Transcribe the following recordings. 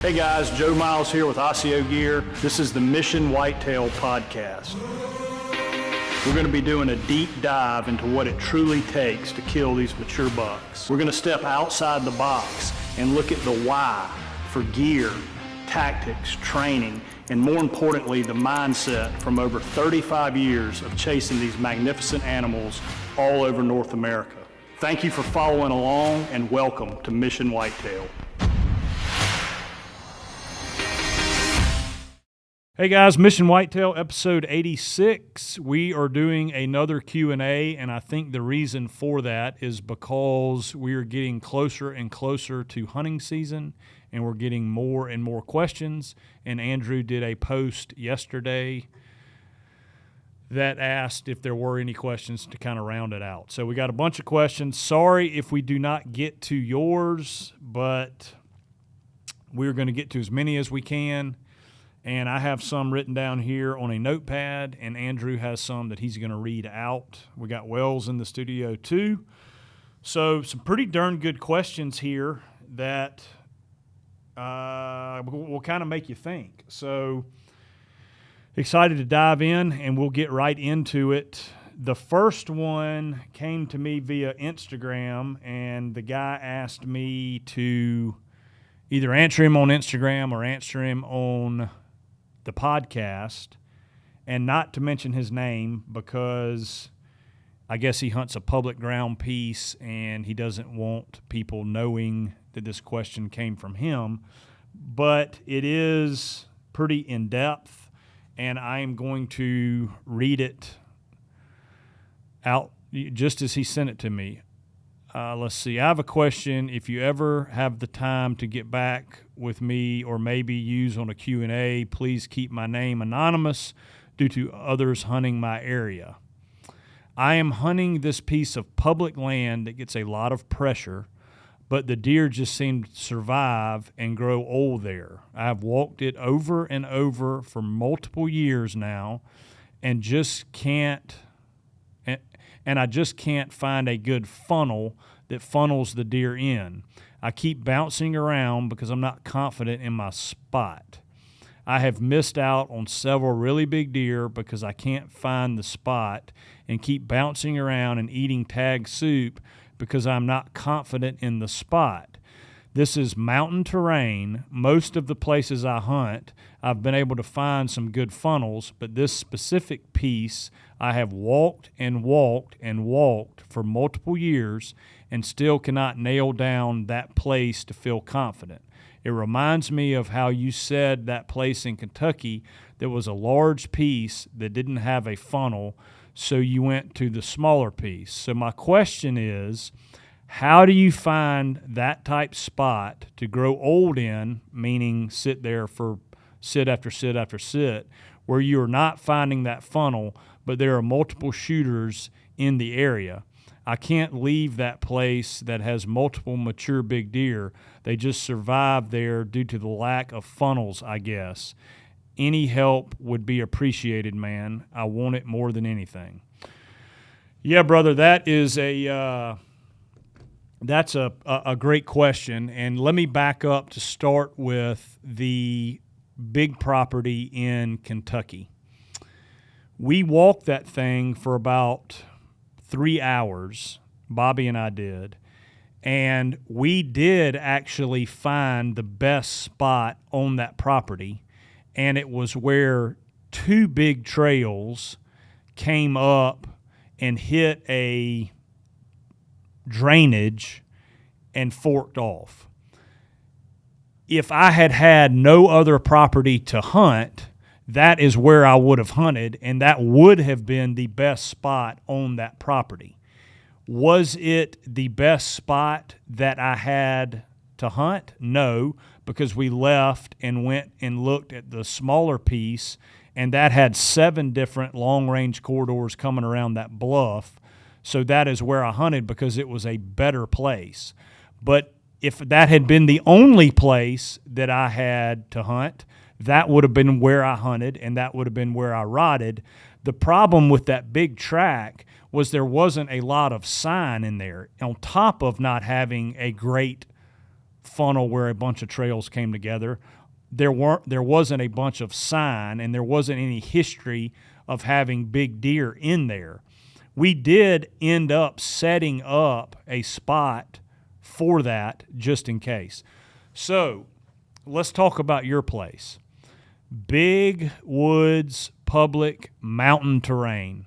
Hey guys, Joe Miles here with Osseo Gear. This is the Mission Whitetail Podcast. We're going to be doing a deep dive into what it truly takes to kill these mature bucks. We're going to step outside the box and look at the why for gear, tactics, training, and more importantly, the mindset from over 35 years of chasing these magnificent animals all over North America. Thank you for following along and welcome to Mission Whitetail. Hey guys, Mission Whitetail episode 86. We are doing another Q&A, and I think the reason for that is because we are getting closer and closer to hunting season, and we're getting more and more questions. And Andrew did a post yesterday that asked if there were any questions to kind of round it out. So we got a bunch of questions. Sorry if we do not get to yours, but we're going to get to as many as we can. And I have some written down here on a notepad, and Andrew has some that he's going to read out. We got Wells in the studio too. So some pretty darn good questions here that will kind of make you think. So excited to dive in, and we'll get right into it. The first one came to me via Instagram, and the guy asked me to either answer him on Instagram or answer him on the podcast, and not to mention his name because I guess he hunts a public ground piece and he doesn't want people knowing that this question came from him. But it is pretty in-depth, and I am going to read it out just as he sent it to me. Let's see. I have a question. If you ever have the time to get back with me or maybe use on a Q&A, please keep my name anonymous due to others hunting my area. I am hunting this piece of public land that gets a lot of pressure, but the deer just seem to survive and grow old there. I have walked it over and over for multiple years now and I just can't find a good funnel that funnels the deer in. I keep bouncing around because I'm not confident in my spot. I have missed out on several really big deer because I can't find the spot and keep bouncing around and eating tag soup because I'm not confident in the spot. This is mountain terrain. Most of the places I hunt, I've been able to find some good funnels, but this specific piece, I have walked and walked and walked for multiple years and still cannot nail down that place to feel confident. It reminds me of how you said that place in Kentucky that was a large piece that didn't have a funnel, so you went to the smaller piece. So my question is, how do you find that type spot to grow old in, meaning sit there for sit after sit after sit, where you are not finding that funnel, but there are multiple shooters in the area? I can't leave that place that has multiple mature big deer. They just survive there due to the lack of funnels, I guess. Any help would be appreciated, man. I want it more than anything. Yeah, brother, that is That's a great question, and let me back up to start with the big property in Kentucky. We walked that thing for about 3 hours, Bobby and I did, and we did actually find the best spot on that property, and it was where two big trails came up and hit a drainage and forked off. If I had had no other property to hunt, that is where I would have hunted, and that would have been the best spot on that property. Was it the best spot that I had to hunt? No, because we left and went and looked at the smaller piece, and that had 7 different long-range corridors coming around that bluff. So that is where I hunted because it was a better place. But if that had been the only place that I had to hunt, that would have been where I hunted and that would have been where I rotted. The problem with that big track was there wasn't a lot of sign in there, on top of not having a great funnel where a bunch of trails came together. There wasn't a bunch of sign, and there wasn't any history of having big deer in there. We did end up setting up a spot for that just in case. So let's talk about your place. Big woods, public, mountain terrain.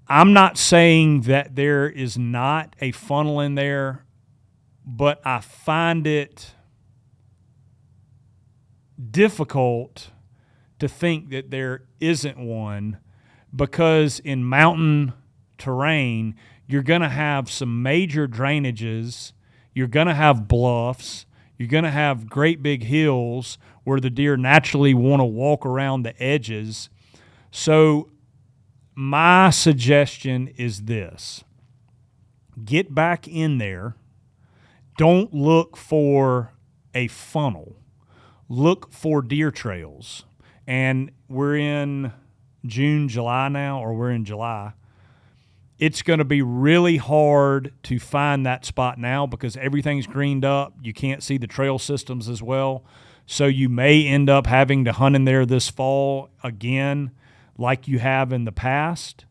I'm not saying that there is not a funnel in there, but I find it difficult to think that there isn't one, because in mountain terrain, you're going to have some major drainages, you're going to have bluffs, you're going to have great big hills where the deer naturally want to walk around the edges. So my suggestion is this: get back in there. Don't look for a funnel. Look for deer trails. And we're in June, July now, or we're in July. It's going to be really hard to find that spot now because everything's greened up. You can't see the trail systems as well. So you may end up having to hunt in there this fall again like you have in the past.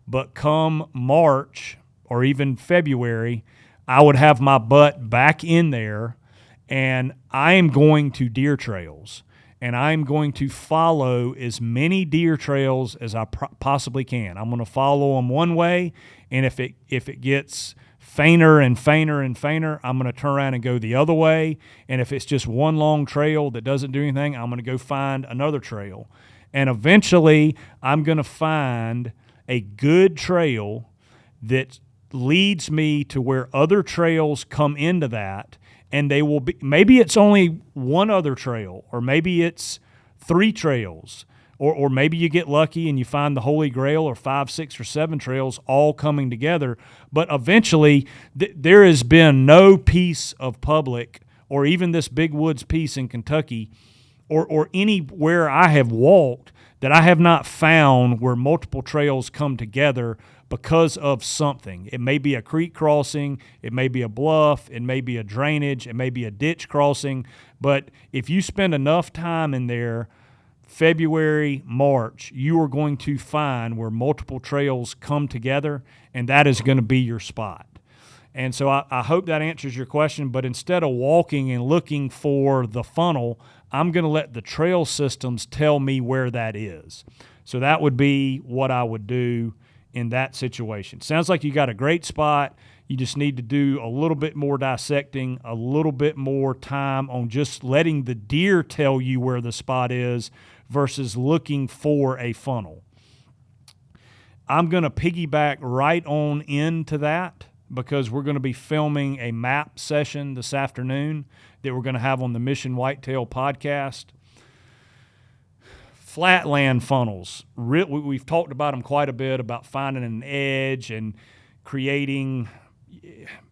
But come March or even February, I would have my butt back in there, and I am going to deer trails. And I'm going to follow as many deer trails as I possibly can. I'm going to follow them one way, and if it gets fainter and fainter and fainter, I'm going to turn around and go the other way. And if it's just one long trail that doesn't do anything, I'm going to go find another trail. And eventually, I'm going to find a good trail that leads me to where other trails come into that. And they will be, maybe it's only one other trail, or maybe it's 3 trails, or maybe you get lucky and you find the Holy Grail, or 5, 6, or 7 trails all coming together. But eventually, there has been no piece of public, or even this big woods piece in Kentucky, or anywhere I have walked, that I have not found where multiple trails come together because of something. It may be a creek crossing, it may be a bluff, it may be a drainage, it may be a ditch crossing. But if you spend enough time in there, February, March, you are going to find where multiple trails come together, and that is going to be your spot. And so I hope that answers your question, but instead of walking and looking for the funnel, I'm going to let the trail systems tell me where that is. So that would be what I would do in that situation. Sounds like you got a great spot. You just need to do a little bit more dissecting, a little bit more time on just letting the deer tell you where the spot is versus looking for a funnel. I'm going to piggyback right on into that because we're going to be filming a map session this afternoon that we're going to have on the Mission Whitetail Podcast. Flatland funnels, we've talked about them quite a bit, about finding an edge and creating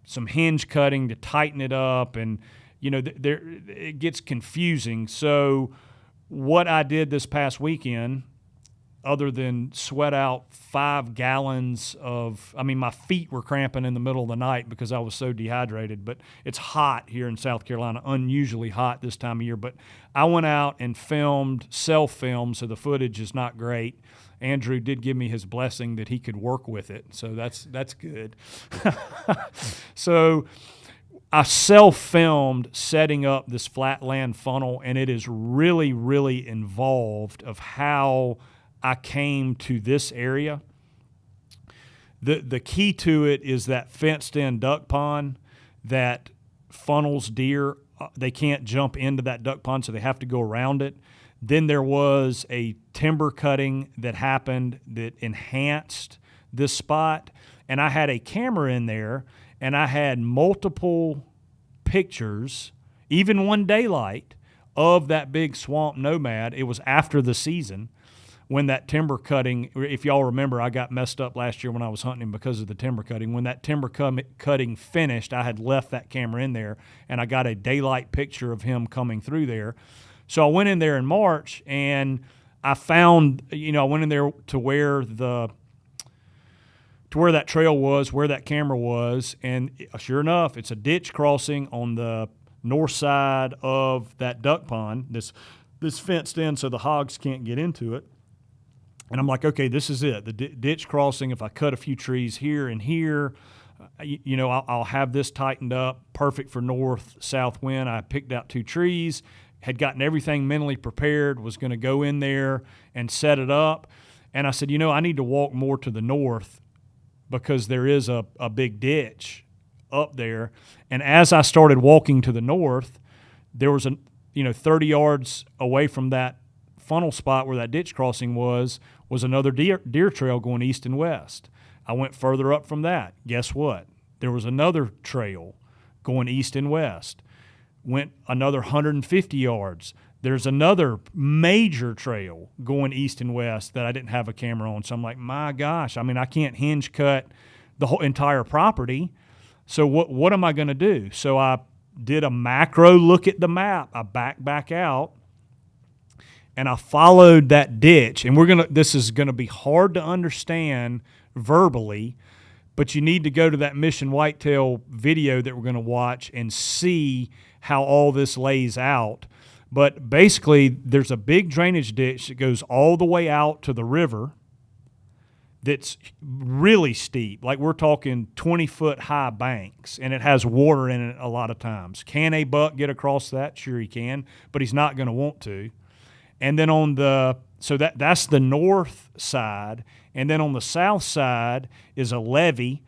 some hinge cutting to tighten it up, and it gets confusing. So what I did this past weekend, other than sweat out 5 gallons of, my feet were cramping in the middle of the night because I was so dehydrated, but it's hot here in South Carolina, unusually hot this time of year. But I went out and self-filmed, so the footage is not great. Andrew did give me his blessing that he could work with it, so that's good. So I self-filmed setting up this flatland funnel, and it is really, really involved of how I came to this area. The key to it is that fenced-in duck pond that funnels deer. They can't jump into that duck pond, so they have to go around it. Then there was a timber cutting that happened that enhanced this spot, and I had a camera in there, and I had multiple pictures, even one daylight, of that big swamp nomad. It was after the season when that timber cutting, if y'all remember, I got messed up last year when I was hunting because of the timber cutting. When that timber cutting finished, I had left that camera in there, and I got a daylight picture of him coming through there. So I went in there in March, and I found, I went in there to where to where that trail was, where that camera was, and sure enough, it's a ditch crossing on the north side of that duck pond. This fenced in so the hogs can't get into it. And I'm like, okay, this is it. The ditch crossing, if I cut a few trees here and here, I'll have this tightened up, perfect for north-south wind. I picked out 2 trees, had gotten everything mentally prepared, was going to go in there and set it up. And I said, I need to walk more to the north because there is a big ditch up there. And as I started walking to the north, there was 30 yards away from that funnel spot where that ditch crossing was another deer trail going east and west. I went further up from that. Guess what? There was another trail going east and west. Went another 150 yards. There's another major trail going east and west that I didn't have a camera on. So I'm like, my gosh, I can't hinge cut the whole entire property. So what am I going to do? So I did a macro look at the map. I backed back out, and I followed that ditch. And this is going to be hard to understand verbally, but you need to go to that Mission Whitetail video that we're going to watch and see how all this lays out. But basically, there's a big drainage ditch that goes all the way out to the river that's really steep. Like we're talking 20-foot high banks, and it has water in it a lot of times. Can a buck get across that? Sure he can, but he's not going to want to. And then that's the north side, and then on the south side is a levee,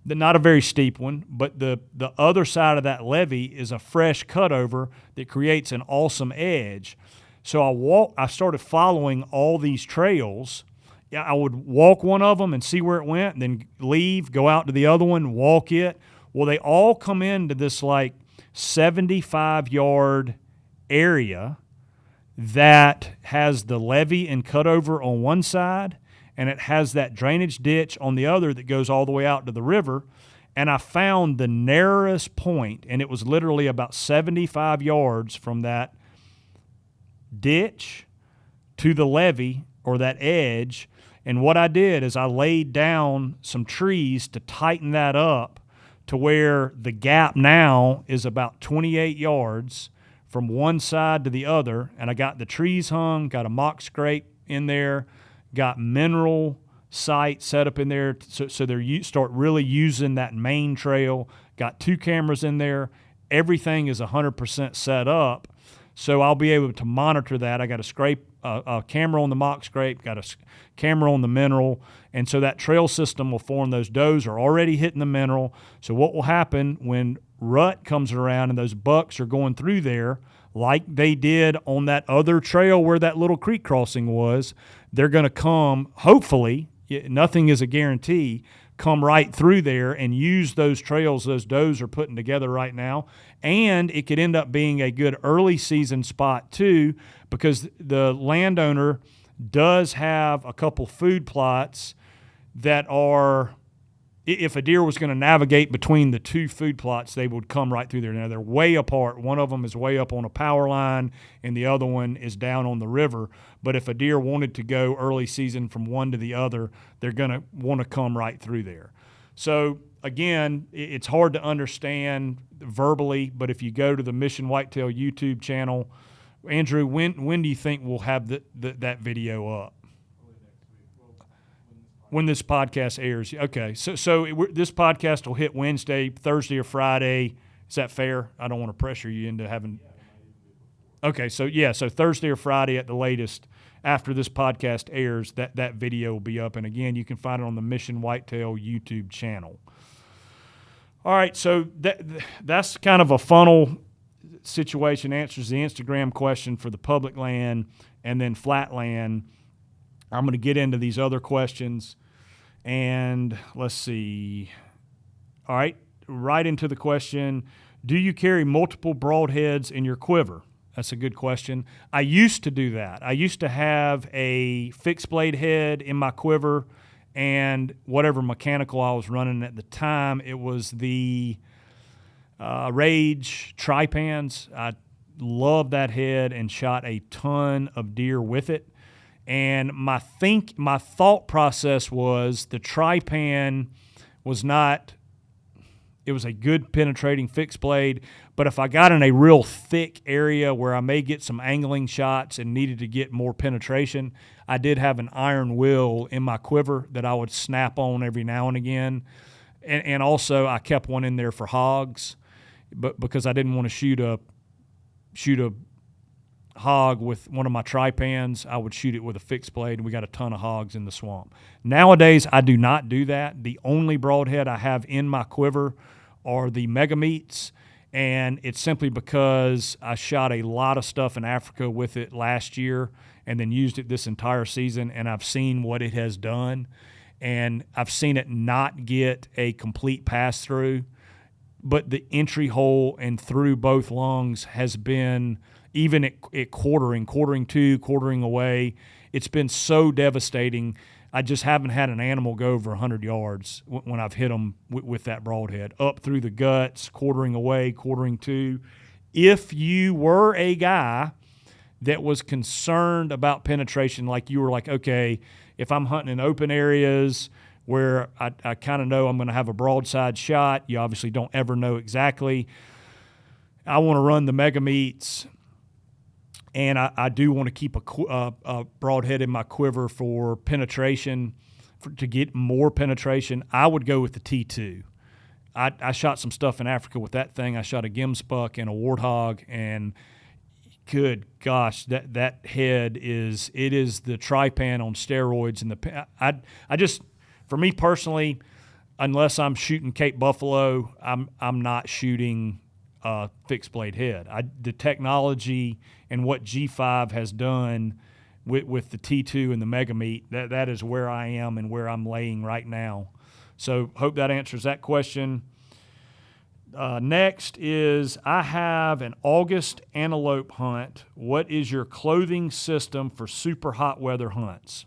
not a very steep one, but the other side of that levee is a fresh cutover that creates an awesome edge. So I started following all these trails. I would walk one of them and see where it went, and then leave, go out to the other one, walk it. Well, they all come into this like 75-yard area that has the levee and cutover on one side, and it has that drainage ditch on the other that goes all the way out to the river. And I found the narrowest point, and it was literally about 75 yards from that ditch to the levee or that edge. And what I did is I laid down some trees to tighten that up to where the gap now is about 28 yards from one side to the other. And I got the trees hung, got a mock scrape in there, got mineral sight set up in there so they start really using that main trail. Got 2 cameras in there. Everything is 100% set up, so I'll be able to monitor that. I got a camera on the mock scrape, got a camera on the mineral, and so that trail system will form. Those does are already hitting the mineral. So what will happen when rut comes around and those bucks are going through there, like they did on that other trail where that little creek crossing was, they're going to come, hopefully, nothing is a guarantee, come right through there and use those trails those does are putting together right now. And it could end up being a good early season spot too, because the landowner does have a couple food plots that are, if a deer was going to navigate between the 2 food plots, they would come right through there. Now, they're way apart. One of them is way up on a power line, and the other one is down on the river. But if a deer wanted to go early season from one to the other, they're going to want to come right through there. So, again, it's hard to understand verbally, but if you go to the Mission Whitetail YouTube channel, Andrew, when do you think we'll have that video up? When this podcast airs. Okay, so this podcast will hit Wednesday, Thursday, or Friday. Is that fair? I don't want to pressure you into having. Okay, so Thursday or Friday at the latest after this podcast airs, that video will be up. And again, you can find it on the Mission Whitetail YouTube channel. All right, so that's kind of a funnel situation, answers the Instagram question for the public land and then flat land. I'm going to get into these other questions, and let's see. All right into the question, do you carry multiple broadheads in your quiver? That's a good question. I used to do that. I used to have a fixed blade head in my quiver, and whatever mechanical I was running at the time, it was the Rage Tripans. I loved that head and shot a ton of deer with it. And my thought process was the tri-pan was not – it was a good penetrating fixed blade, but if I got in a real thick area where I may get some angling shots and needed to get more penetration, I did have an iron will in my quiver that I would snap on every now and again. And also I kept one in there for hogs, but because I didn't want to shoot a hog with one of my tri-pans, I would shoot it with a fixed blade, and we got a ton of hogs in the swamp. Nowadays, I do not do that. The only broadhead I have in my quiver are the mega meats, and it's simply because I shot a lot of stuff in Africa with it last year and then used it this entire season, and I've seen what it has done, and I've seen it not get a complete pass-through, but the entry hole and through both lungs has been – even at quartering two, quartering away, it's been so devastating. I just haven't had an animal go over 100 yards when I've hit them with that broadhead. Up through the guts, quartering away, quartering two. If you were a guy that was concerned about penetration, like you were like, okay, if I'm hunting in open areas where I kind of know I'm going to have a broadside shot, you obviously don't ever know exactly. I want to run the mega meats. And I do want to keep a broadhead in my quiver for penetration, to get more penetration. I would go with the T2. I shot some stuff in Africa with that thing. I shot a gemsbuck and a warthog, and good gosh, that head is the tri-pan on steroids. And I just, for me personally, unless I'm shooting Cape Buffalo, I'm not shooting fixed blade head. The technology and what G5 has done with the T2 and the mega meat, that is where I am and where I'm laying right now. So hope that answers that question. Next is, I have an August antelope hunt. What is your clothing system for super hot weather hunts?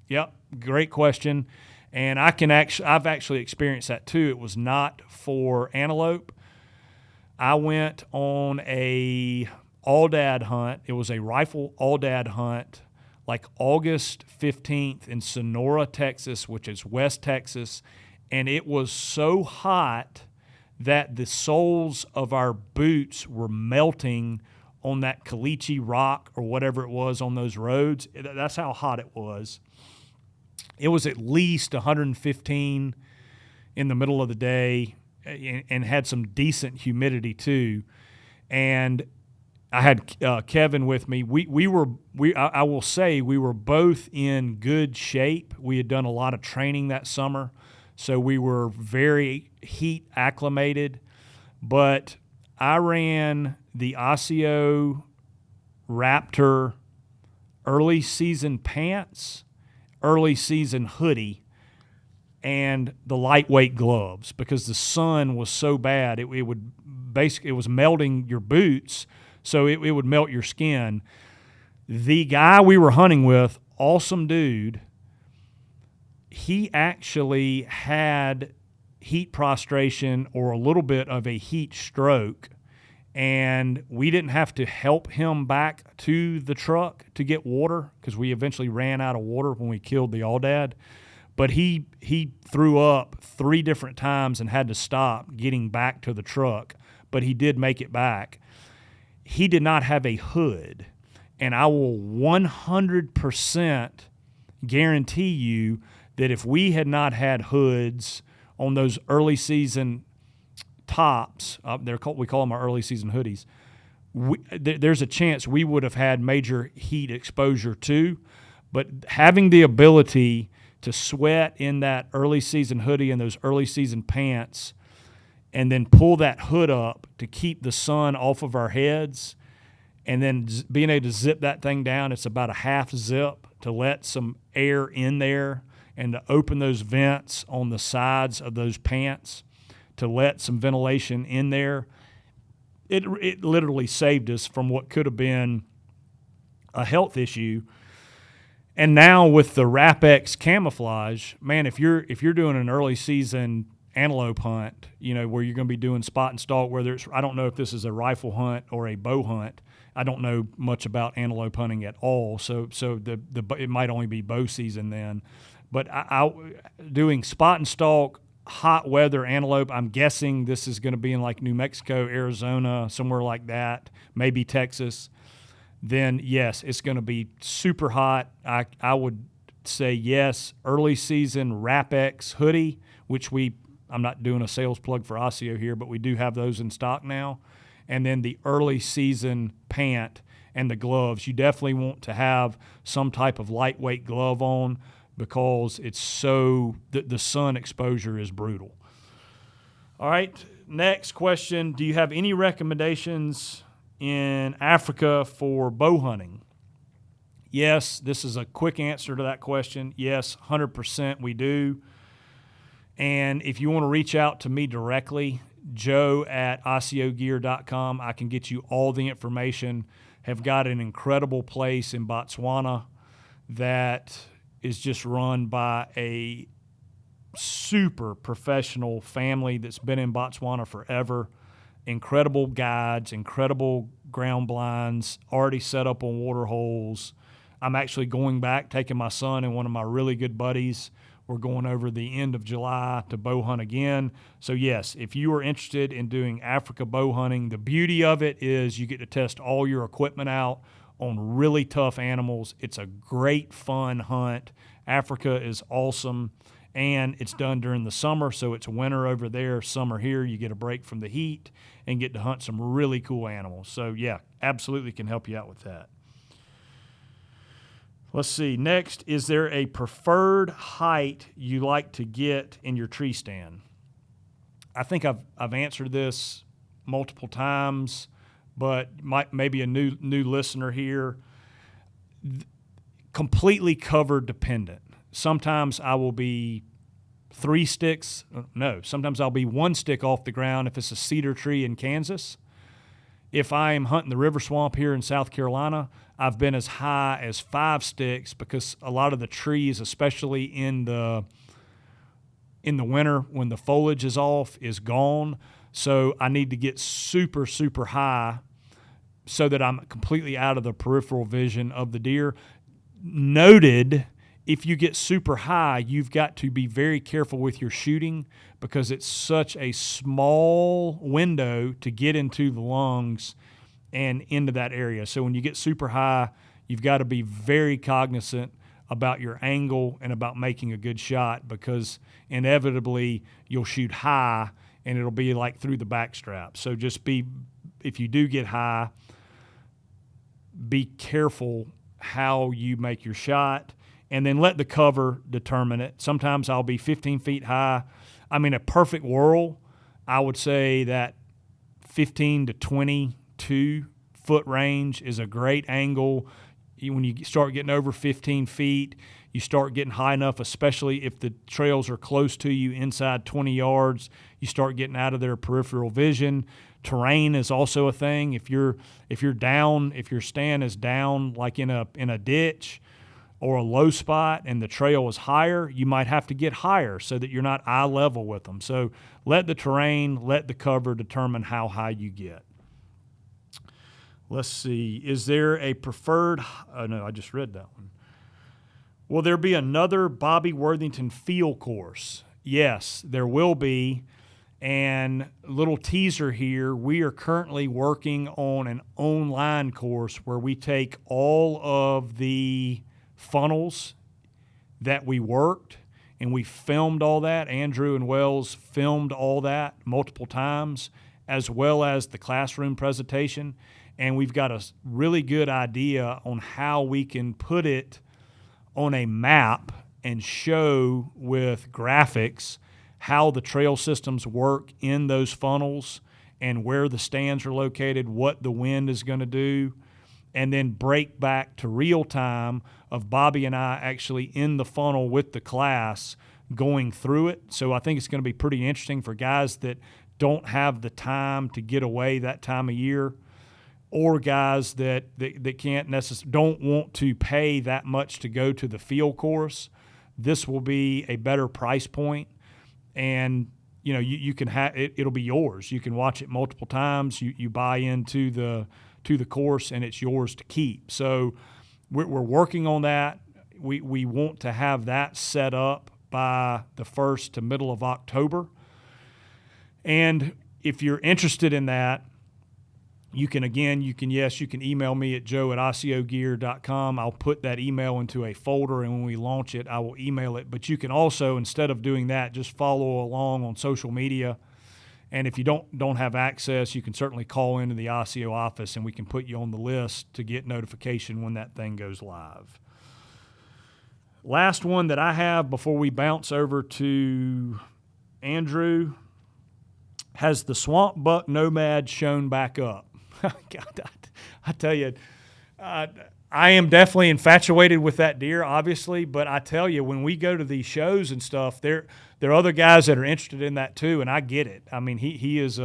Yep, great question. And I've actually experienced that too. It was not for antelope. I went on a all-dad hunt. It was a rifle all-dad hunt, like August 15th in Sonora, Texas, which is West Texas, and it was so hot that the soles of our boots were melting on that caliche rock or whatever it was on those roads. That's how hot it was. It was at least 115 in the middle of the day, and had some decent humidity too. And I had Kevin with me. I will say we were both in good shape. We had done a lot of training that summer, so we were very heat acclimated. But I ran the Osseo Raptor early season pants, early season hoodie, and the lightweight gloves, because the sun was so bad it was melting your boots, so it would melt your skin. The guy we were hunting with, awesome dude, he actually had heat prostration or a little bit of a heat stroke, and we didn't have to help him back to the truck to get water, because we eventually ran out of water when we killed the all-dad. But he threw up 3 different times and had to stop getting back to the truck, but he did make it back. He did not have a hood, and I will 100% guarantee you that if we had not had hoods on those early season tops, we call them our early season hoodies, there's a chance we would have had major heat exposure too. But having the ability to sweat in that early season hoodie and those early season pants, and then pull that hood up to keep the sun off of our heads, and then being able to zip that thing down, it's about a half zip to let some air in there, and to open those vents on the sides of those pants to let some ventilation in there. It literally saved us from what could have been a health issue. And now with the Wrap-X camouflage, man, if you're doing an early season antelope hunt, where you're going to be doing spot and stalk, whether it's, I don't know if this is a rifle hunt or a bow hunt. I don't know much about antelope hunting at all, so it might only be bow season then. But doing spot and stalk, hot weather antelope, I'm guessing this is going to be in like New Mexico, Arizona, somewhere like that, maybe Texas. Then yes, it's going to be super hot. I would say yes, early season Wrap-X hoodie, which I'm not doing a sales plug for Osseo here, but we do have those in stock now. And then the early season pant and the gloves. You definitely want to have some type of lightweight glove on because it's the sun exposure is brutal. All right, next question. Do you have any recommendations in Africa for bow hunting? Yes, this is a quick answer to that question. Yes, 100% we do. And if you want to reach out to me directly, joe@osseogear.com. I can get you all the information. Have got an incredible place in Botswana that is just run by a super professional family that's been in Botswana forever. Incredible guides, incredible ground blinds, already set up on water holes. I'm actually going back, taking my son and one of my really good buddies. We're going over the end of July to bow hunt again. So yes, if you are interested in doing Africa bow hunting, the beauty of it is you get to test all your equipment out on really tough animals. It's a great fun hunt. Africa is awesome, and it's done during the summer, so it's winter over there, summer here. You get a break from the heat and get to hunt some really cool animals. So yeah, absolutely can help you out with that. Let's see. Next, is there a preferred height you like to get in your tree stand? I think I've answered this multiple times, but maybe a new listener here. Completely cover dependent. Sometimes I will be sometimes I'll be one stick off the ground if it's a cedar tree in Kansas. If I am hunting the river swamp here in South Carolina, I've been as high as 5 sticks because a lot of the trees, especially in the winter when the foliage is off, is gone. So I need to get super, super high so that I'm completely out of the peripheral vision of the deer. Noted, if you get super high, you've got to be very careful with your shooting because it's such a small window to get into the lungs and into that area. So when you get super high, you've got to be very cognizant about your angle and about making a good shot because inevitably you'll shoot high and it'll be like through the backstrap. So if you do get high, be careful how you make your shot and then let the cover determine it. Sometimes I'll be 15 feet high. I mean, a perfect whirl, I would say that 15 to 22 foot range is a great angle. When you start getting over 15 feet, you start getting high enough, especially if the trails are close to you inside 20 yards, you start getting out of their peripheral vision. Terrain is also a thing. If your stand is down like in a ditch or a low spot and the trail is higher, you might have to get higher so that you're not eye level with them. So let the terrain, let the cover determine how high you get. Let's see. Is there a preferred? Oh, no, I just read that one. Will there be another Bobby Worthington field course? Yes, there will be. And a little teaser here, we are currently working on an online course where we take all of the funnels that we worked and we filmed all that. Andrew and Wells filmed all that multiple times, as well as the classroom presentation. And we've got a really good idea on how we can put it on a map and show with graphics how the trail systems work in those funnels and where the stands are located, what the wind is going to do, and then break back to real time of Bobby and I actually in the funnel with the class going through it. So I think it's going to be pretty interesting for guys that don't have the time to get away that time of year, or guys that can't necessarily don't want to pay that much to go to the field course. This will be a better price point, and you can have it. It'll be yours. You can watch it multiple times. You buy into the to the course, and it's yours to keep. So we're working on that. We want to have that set up by the 1st to middle of October. And if you're interested in that, you can email me at joe@ociogear.com. I'll put that email into a folder, and when we launch it, I will email it. But you can also, instead of doing that, just follow along on social media. And if you don't have access, you can certainly call into the Ocio office, and we can put you on the list to get notification when that thing goes live. Last one that I have before we bounce over to Andrew: has the swamp buck nomad shown back up? God, I tell you, I am definitely infatuated with that deer, obviously, but I tell you, when we go to these shows and stuff, there are other guys that are interested in that too, and I get it. I mean, he's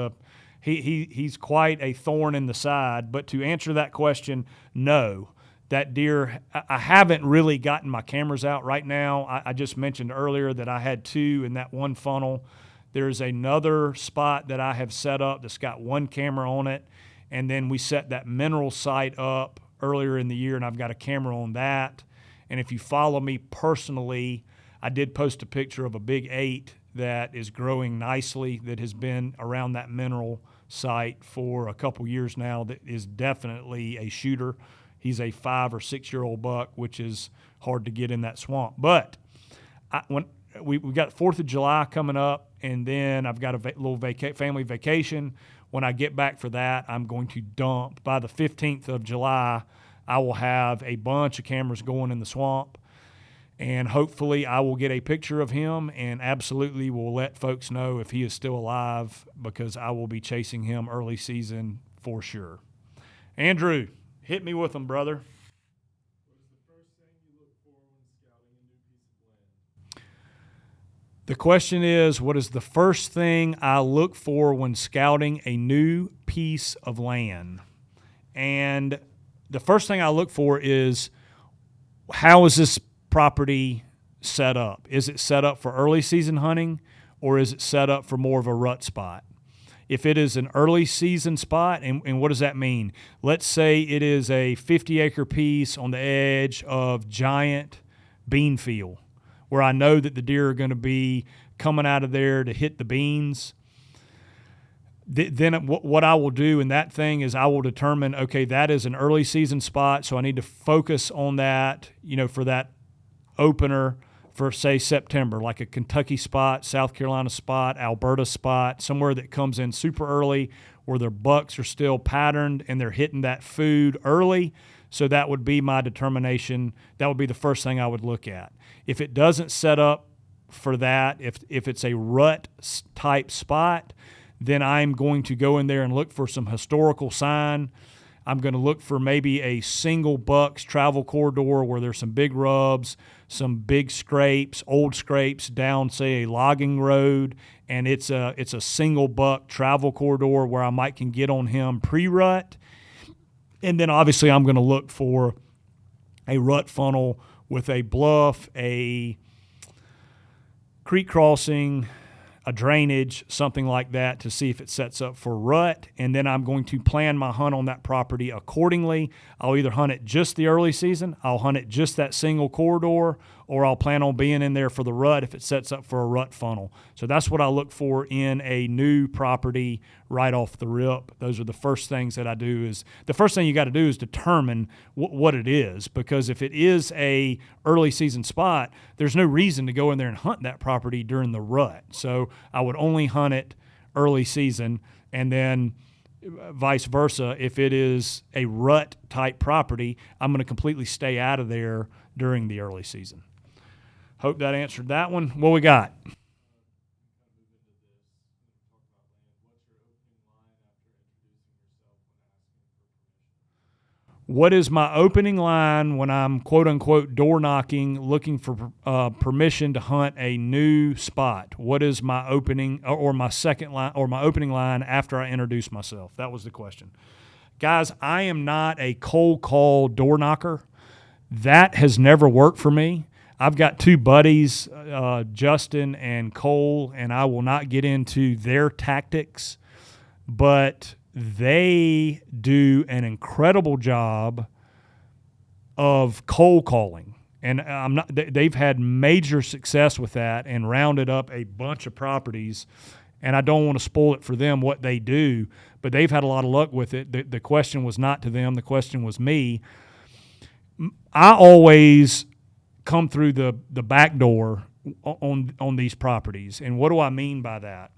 quite a thorn in the side. But to answer that question, no. That deer, I haven't really gotten my cameras out right now. I just mentioned earlier that I had 2 in that one funnel. There's another spot that I have set up that's got 1 camera on it. And then we set that mineral site up earlier in the year, and I've got a camera on that. And if you follow me personally, I did post a picture of a big 8 that is growing nicely, that has been around that mineral site for a couple years now, that is definitely a shooter. He's a 5 or 6 year old buck, which is hard to get in that swamp. But when we got 4th of July coming up, and then I've got a little family vacation. When I get back for that, I'm going to dump. By the 15th of July, I will have a bunch of cameras going in the swamp, and hopefully I will get a picture of him, and absolutely will let folks know if he is still alive, because I will be chasing him early season for sure. Andrew, hit me with them, brother. The question is, what is the first thing I look for when scouting a new piece of land? And the first thing I look for is, how is this property set up? Is it set up for early season hunting, or is it set up for more of a rut spot? If it is an early season spot, and what does that mean? Let's say it is a 50-acre piece on the edge of giant bean field, where I know that the deer are going to be coming out of there to hit the beans. Then what I will do in that thing is I will determine, okay, that is an early season spot, so I need to focus on that, for that opener for, say, September, like a Kentucky spot, South Carolina spot, Alberta spot, somewhere that comes in super early, where their bucks are still patterned and they're hitting that food early. So that would be my determination. That would be the first thing I would look at. If it doesn't set up for that, if it's a rut type spot, then I'm going to go in there and look for some historical sign. I'm going to look for maybe a single buck's travel corridor where there's some big rubs, some big scrapes, old scrapes down, say, a logging road, and it's a single buck travel corridor where I might can get on him pre-rut. And then obviously I'm going to look for a rut funnel with a bluff, a creek crossing, a drainage, something like that, to see if it sets up for rut. And then I'm going to plan my hunt on that property accordingly. I'll either hunt it just the early season, I'll hunt it just that single corridor, or I'll plan on being in there for the rut if it sets up for a rut funnel. So that's what I look for in a new property right off the rip. Those are the first things that I do. Is the first thing you got to do is determine what it is, because if it is a early season spot, there's no reason to go in there and hunt that property during the rut. So I would only hunt it early season, and then vice versa. If it is a rut type property, I'm going to completely stay out of there during the early season. Hope that answered that one. What we got? What is my opening line when I'm quote unquote door knocking, looking for permission to hunt a new spot? What is my opening or my second line or my opening line after I introduce myself? That was the question. Guys, I am not a cold call door knocker. That has never worked for me. I've got two buddies, Justin and Cole, and I will not get into their tactics, but they do an incredible job of cold calling. And they've had major success with that and rounded up a bunch of properties. And I don't want to spoil it for them what they do, but they've had a lot of luck with it. The question was not to them. The question was me. I always come through the back door on these properties. And what do I mean by that?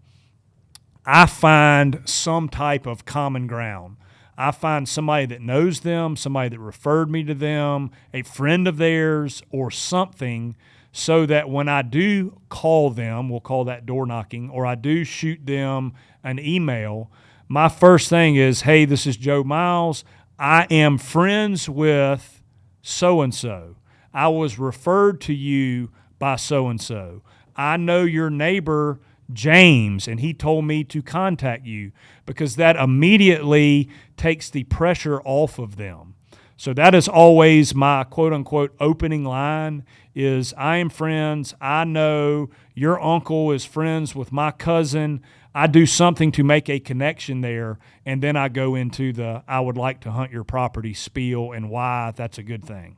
I find some type of common ground. I find somebody that knows them, somebody that referred me to them, a friend of theirs, or something, so that when I do call them, we'll call that door knocking, or I do shoot them an email, my first thing is, hey, this is Joe Miles. I am friends with so-and-so. I was referred to you by so-and-so. I know your neighbor, James, and he told me to contact you, because that immediately takes the pressure off of them. So that is always my quote-unquote opening line is, I am friends. I know your uncle is friends with my cousin. I do something to make a connection there, and then I go into the I would like to hunt your property spiel and why that's a good thing.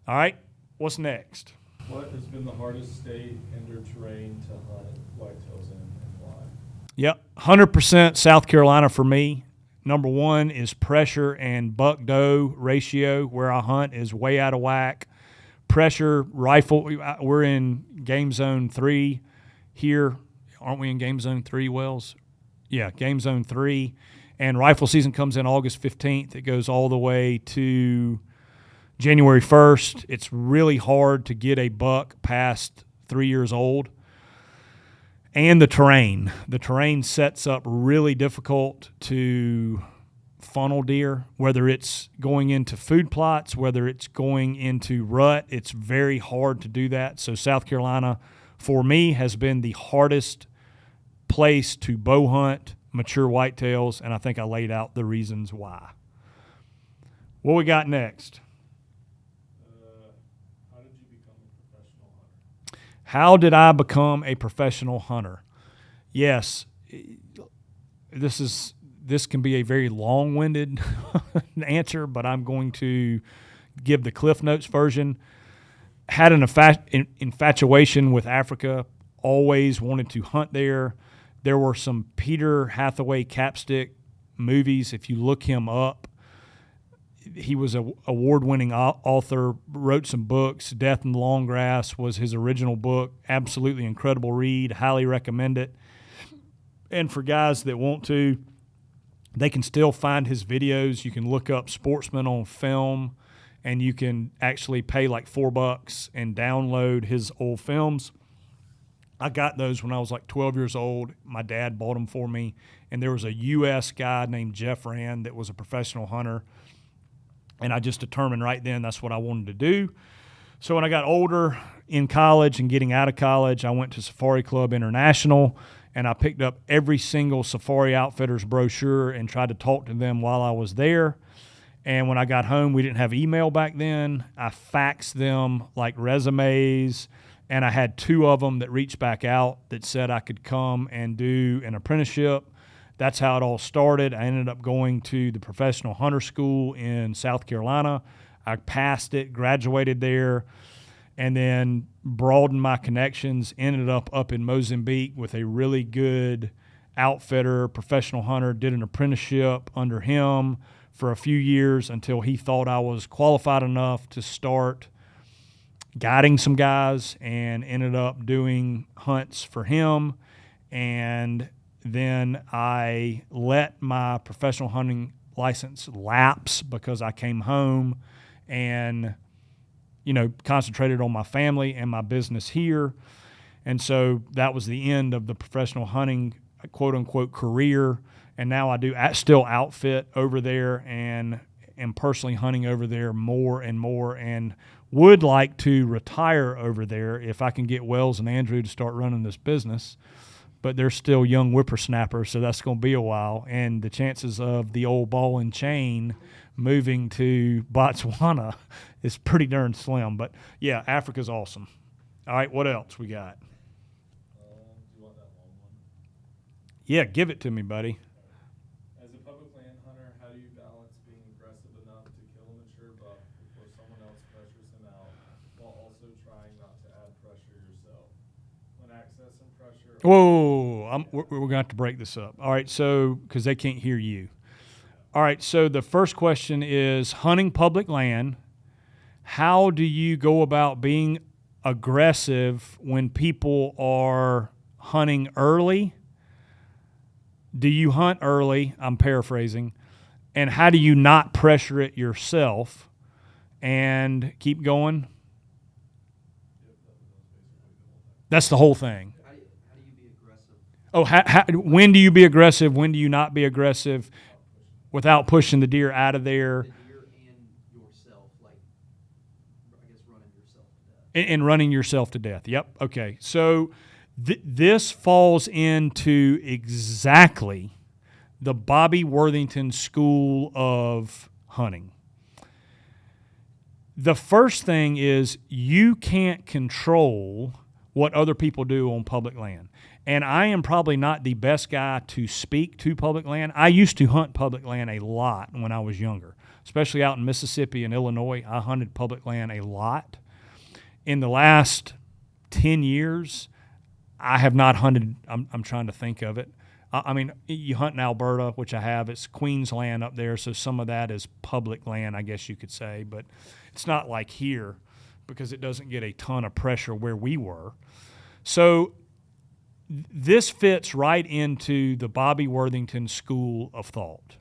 All right, what's next? What has been the hardest state and/or terrain to hunt whitetails in, and why? Yep, 100% South Carolina for me. Number one is pressure and buck-doe ratio. Where I hunt is way out of whack. Pressure, rifle, we're in game zone 3 here. Aren't we in game zone 3, Wells? Yeah, game zone 3. And rifle season comes in August 15th. It goes all the way to January 1st. It's really hard to get a buck past 3 years old. And the terrain. The terrain sets up really difficult to funnel deer, whether it's going into food plots, whether it's going into rut. It's very hard to do that. So South Carolina, for me, has been the hardest place to bow hunt mature whitetails, and I think I laid out the reasons why. What we got next? How did you become a professional hunter? How did I become a professional hunter? Yes, this can be a very long-winded answer, but I'm going to give the Cliff Notes version. Had an infatuation with Africa, always wanted to hunt there. There were some Peter Hathaway capstick movies. If you look him up, he was an award-winning author, wrote some books. Death in the Long Grass was his original book. Absolutely incredible read. Highly recommend it. And for guys that want to, they can still find his videos. You can look up Sportsman on Film, and you can actually pay like $4 and download his old films. I got those when I was like 12 years old. My dad bought them for me, and there was a U.S. guy named Jeff Rand that was a professional hunter, and I just determined right then that's what I wanted to do. So when I got older in college and getting out of college, I went to Safari Club International, and I picked up every single Safari Outfitters brochure and tried to talk to them while I was there. And when I got home, we didn't have email back then. I faxed them like resumes, and I had 2 of them that reached back out that said I could come and do an apprenticeship. That's how it all started. I ended up going to the Professional Hunter School in South Carolina. I passed it, graduated there, and then broadened my connections, ended up in Mozambique with a really good outfitter, professional hunter, did an apprenticeship under him for a few years until he thought I was qualified enough to start guiding some guys, and ended up doing hunts for him. And then I let my professional hunting license lapse because I came home and concentrated on my family and my business here. And so that was the end of the professional hunting, quote-unquote, career. And now I do still outfit over there and am personally hunting over there more and more, and would like to retire over there if I can get Wells and Andrew to start running this business. But they're still young whippersnappers, so that's going to be a while. And the chances of the old ball and chain moving to Botswana is pretty darn slim. But, yeah, Africa's awesome. All right, what else we got? Do you want that long one? Yeah, give it to me, buddy. As a on access and pressure. Whoa, we're going to have to break this up. All right, so because they can't hear you. All right, so the first question is hunting public land. How do you go about being aggressive when people are hunting early? Do you hunt early? I'm paraphrasing. And how do you not pressure it yourself? And keep going. That's the whole thing. How do you be aggressive? Oh, when do you be aggressive? When do you not be aggressive without pushing the deer out of there? The deer and yourself, like, I guess running yourself to death. And running yourself to death. Yep. Okay. So this falls into exactly the Bobby Worthington school of hunting. The first thing is you can't control what other people do on public land. And I am probably not the best guy to speak to public land. I used to hunt public land a lot when I was younger, especially out in Mississippi and Illinois. I hunted public land a lot. In the last 10 years, I have not hunted. I'm trying to think of it. I mean, you hunt in Alberta, which I have. It's Queensland up there, so some of that is public land, I guess you could say. But it's not like here because it doesn't get a ton of pressure where we were. So this fits right into the Bobby Worthington school of thought.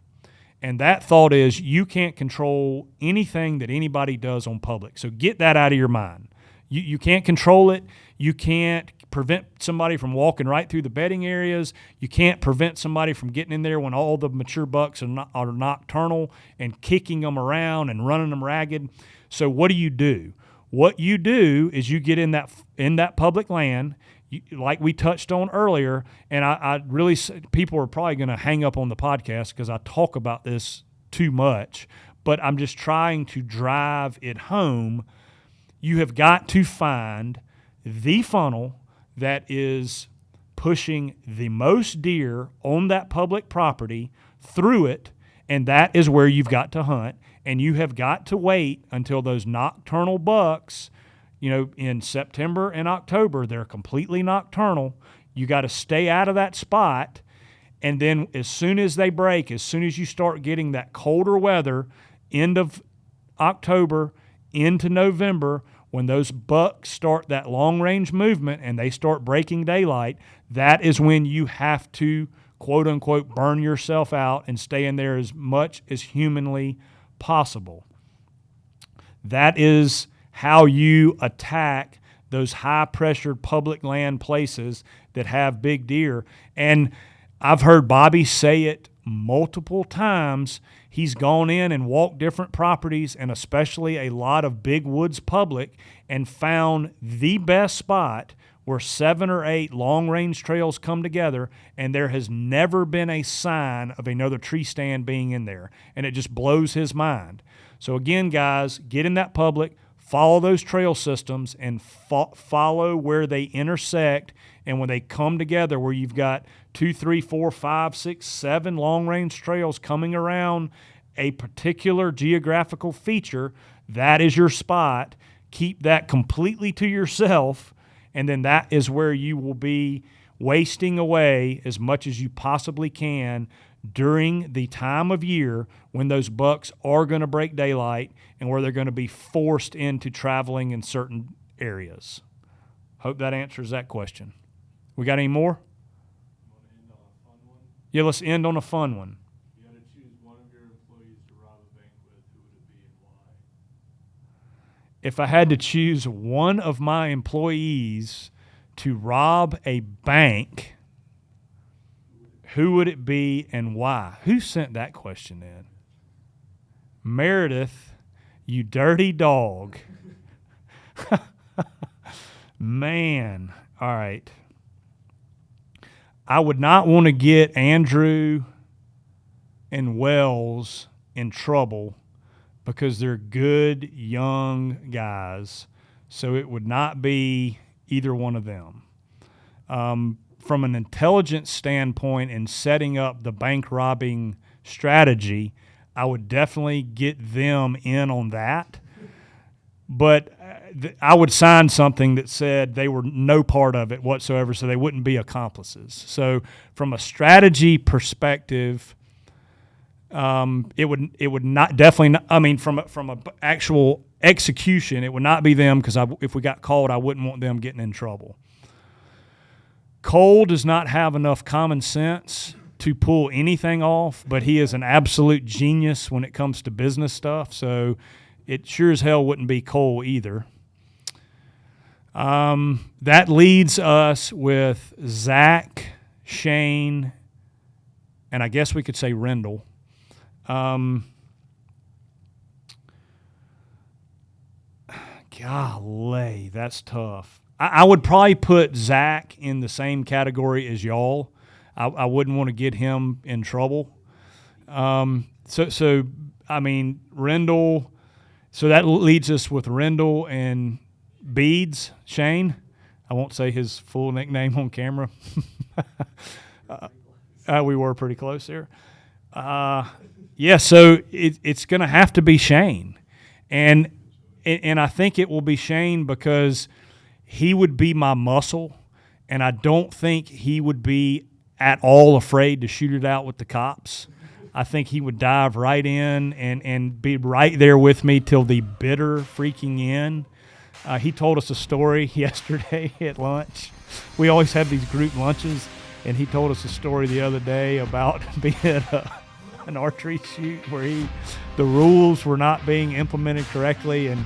And that thought is you can't control anything that anybody does on public. So get that out of your mind. You can't control it. You can't prevent somebody from walking right through the bedding areas. You can't prevent somebody from getting in there when all the mature bucks are nocturnal and kicking them around and running them ragged. So what do? What you do is you get in that public land, like we touched on earlier, and I really, people are probably going to hang up on the podcast because I talk about this too much, but I'm just trying to drive it home. You have got to find the funnel that is pushing the most deer on that public property through it, and that is where you've got to hunt. And you have got to wait until those nocturnal bucks, in September and October, they're completely nocturnal. You got to stay out of that spot. And then as soon as they break, as soon as you start getting that colder weather, end of October into November, when those bucks start that long-range movement and they start breaking daylight, that is when you have to, quote-unquote, burn yourself out and stay in there as much as humanly possible. That is how you attack those high-pressured public land places that have big deer. And I've heard Bobby say it multiple times. He's gone in and walked different properties, and especially a lot of big woods public, and found the best spot where 7 or 8 long-range trails come together, and there has never been a sign of another tree stand being in there, and it just blows his mind. So again, guys, get in that public, follow those trail systems, and follow where they intersect, and when they come together where you've got 2, 3, 4, 5, 6, 7 long-range trails coming around a particular geographical feature, that is your spot. Keep that completely to yourself, and then that is where you will be wasting away as much as you possibly can during the time of year when those bucks are going to break daylight and where they're going to be forced into traveling in certain areas. Hope that answers that question. We got any more? You want to end on a fun one? Yeah, let's end on a fun one. You got to choose one of your employees to rob a bank with. Who would it be and why? If I had to choose one of my employees to rob a bank, who would it be and why? Who sent that question in? Meredith, you dirty dog. Man, all right. I would not want to get Andrew and Wells in trouble because they're good young guys, so it would not be either one of them. From an intelligence standpoint and setting up the bank robbing strategy, I would definitely get them in on that. but I would sign something that said they were no part of it whatsoever, so they wouldn't be accomplices. So from a strategy perspective, it would not definitely not, I mean from a actual execution, it would not be them, because if we got called, I wouldn't want them getting in trouble. Cole does not have enough common sense to pull anything off, but he is an absolute genius when it comes to business stuff, so it sure as hell wouldn't be Cole either. That leads us with Zach, Shane, and I guess we could say Rendell. Golly, that's tough. I would probably put Zach in the same category as y'all. I wouldn't want to get him in trouble. So I mean, Rendell. So that leads us with Rendell and Beads, Shane. I won't say his full nickname on camera. We were pretty close there. So it's going to have to be Shane. And I think it will be Shane because he would be my muscle, and I don't think he would be at all afraid to shoot it out with the cops. I think he would dive right in and be right there with me till the bitter freaking end. He told us a story yesterday at lunch. We always have these group lunches, and he told us a story the other day about being at an archery shoot where the rules were not being implemented correctly, and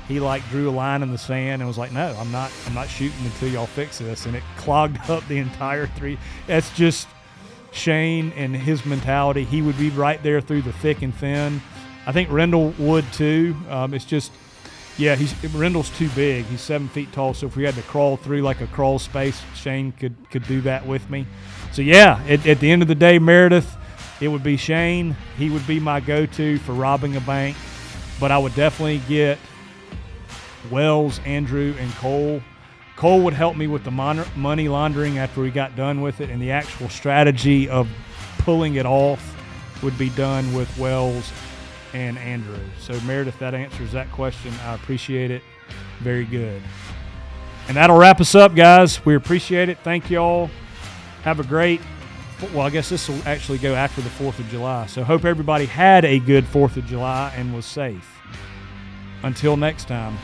he drew a line in the sand and was like, "No, I'm not shooting until y'all fix this," and it clogged up the entire three. That's just Shane and his mentality. He would be right there through the thick and thin. I think Rendell would too. It's just, Rendell's too big. He's 7 feet tall, so if we had to crawl through like a crawl space, Shane could do that with me. So at the end of the day, Meredith, it would be Shane. He would be my go-to for robbing a bank, but I would definitely get Wells, Andrew, and Cole. Cole would help me with the money laundering after we got done with it, and the actual strategy of pulling it off would be done with Wells and Andrew. So, Meredith, that answers that question. I appreciate it. Very good. And that'll wrap us up, guys. We appreciate it. Thank you all. Have a great, I guess this will actually go after the 4th of July. So, hope everybody had a good 4th of July and was safe. Until next time.